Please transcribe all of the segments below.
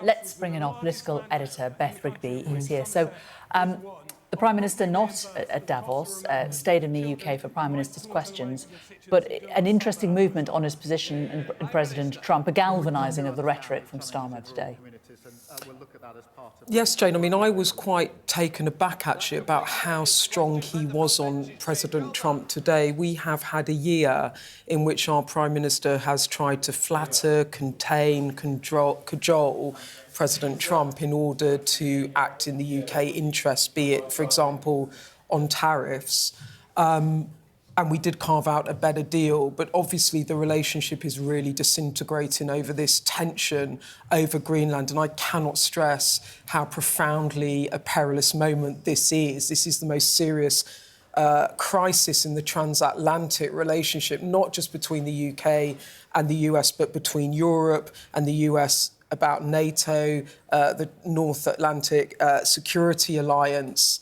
Let's bring in our political editor, Beth Rigby, who's here. So, the Prime Minister, not at Davos, stayed in the UK for Prime Minister's questions, but an interesting movement on his position in President Trump, a galvanising of the rhetoric from Starmer today. Yes, Jane, I mean, I was quite taken aback, actually, about how strong he was on President Trump today. We have had a year in which our Prime Minister has tried to flatter, contain, cajole President Trump in order to act in the UK interest, be it, for example, on tariffs. And we did carve out a better deal, but obviously the relationship is really disintegrating over this tension over Greenland, and I cannot stress how profoundly a perilous moment this is. This is the most serious crisis in the transatlantic relationship, not just between the UK and the US, but between Europe and the US, about NATO, the North Atlantic Security Alliance.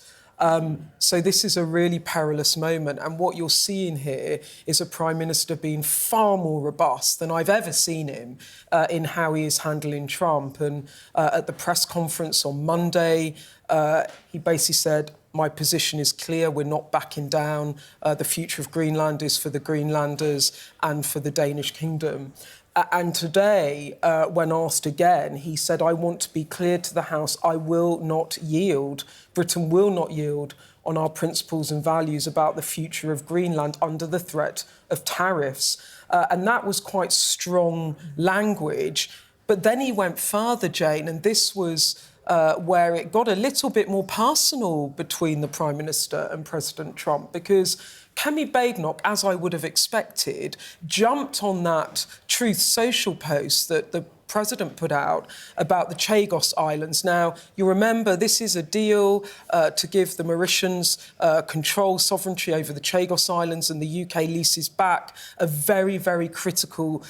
So this is a really perilous moment. And what you're seeing here is a Prime Minister being far more robust than I've ever seen him in how he is handling Trump. And at the press conference on Monday, he basically said, my position is clear, we're not backing down. The future of Greenland is for the Greenlanders and for the Danish kingdom. And today, when asked again, he said, I want to be clear to the House, I will not yield. Britain will not yield on our principles and values about the future of Greenland under the threat of tariffs. And that was quite strong language. But then he went further, Jane, and this was where it got a little bit more personal between the Prime Minister and President Trump, because Kemi Badenoch, as I would have expected, jumped on that Truth Social post that the President put out about the Chagos Islands. Now, you remember this is a deal to give the Mauritians control, sovereignty over the Chagos Islands, and the UK leases back a very, very critical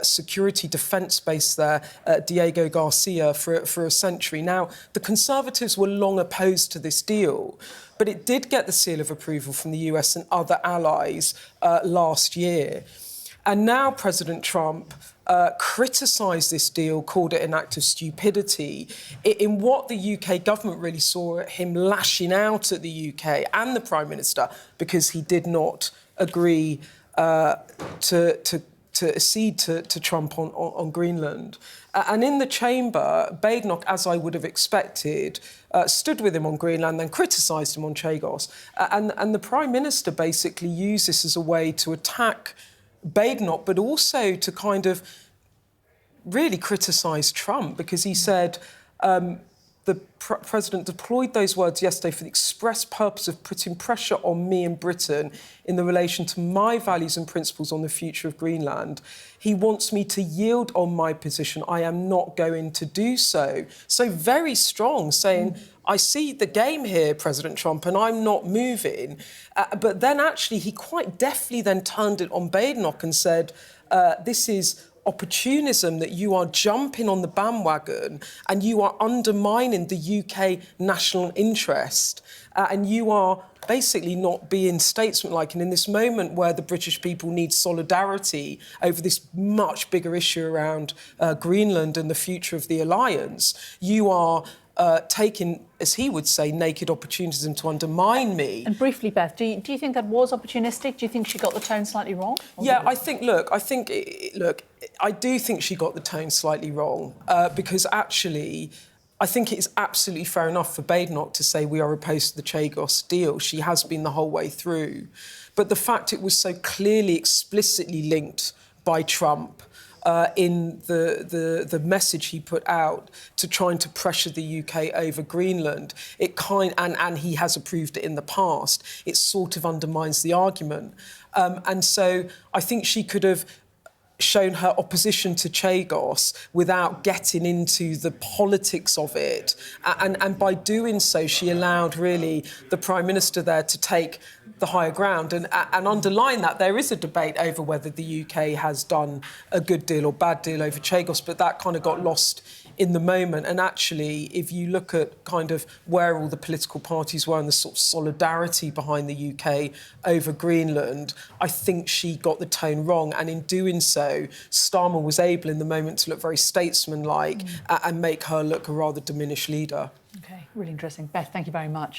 security defence base there, Diego Garcia, for a century. Now, the Conservatives were long opposed to this deal, but it did get the seal of approval from the US and other allies last year. And now President Trump criticised this deal, called it an act of stupidity, in what the UK government really saw him lashing out at the UK and the Prime Minister because he did not agree to accede to Trump on Greenland. And in the chamber, Badenoch, as I would have expected, stood with him on Greenland, then criticised him on Chagos. And the Prime Minister basically used this as a way to attack Badenoch, but also to kind of really criticise Trump, because he said the President deployed those words yesterday for the express purpose of putting pressure on me and Britain in the relation to my values and principles on the future of Greenland. He wants me to yield on my position. I am not going to do so. So very strong, saying, I see the game here, President Trump, and I'm not moving. But then actually he quite deftly then turned it on Badenoch and said, this is opportunism, that you are jumping on the bandwagon and you are undermining the UK national interest, and you are basically not being statesmanlike. And in this moment where the British people need solidarity over this much bigger issue around Greenland and the future of the alliance, you are taking, as he would say, naked opportunism to undermine me. And briefly, Beth, do you think that was opportunistic? Do you think she got the tone slightly wrong? Yeah, I do think she got the tone slightly wrong, because actually, I think it's absolutely fair enough for Badenoch to say we are opposed to the Chagos deal. She has been the whole way through. But the fact it was so clearly, explicitly linked by Trump in the message he put out to trying to pressure the UK over Greenland, and he has approved it in the past, it sort of undermines the argument. And so I think she could have shown her opposition to Chagos without getting into the politics of it. And by doing so, she allowed really the Prime Minister there to take the higher ground. And underlying that, there is a debate over whether the UK has done a good deal or bad deal over Chagos, but that kind of got lost in the moment. And actually, if you look at kind of where all the political parties were and the sort of solidarity behind the UK over Greenland, I think she got the tone wrong. And in doing so, Starmer was able in the moment to look very statesmanlike and make her look a rather diminished leader. OK, really interesting. Beth, thank you very much.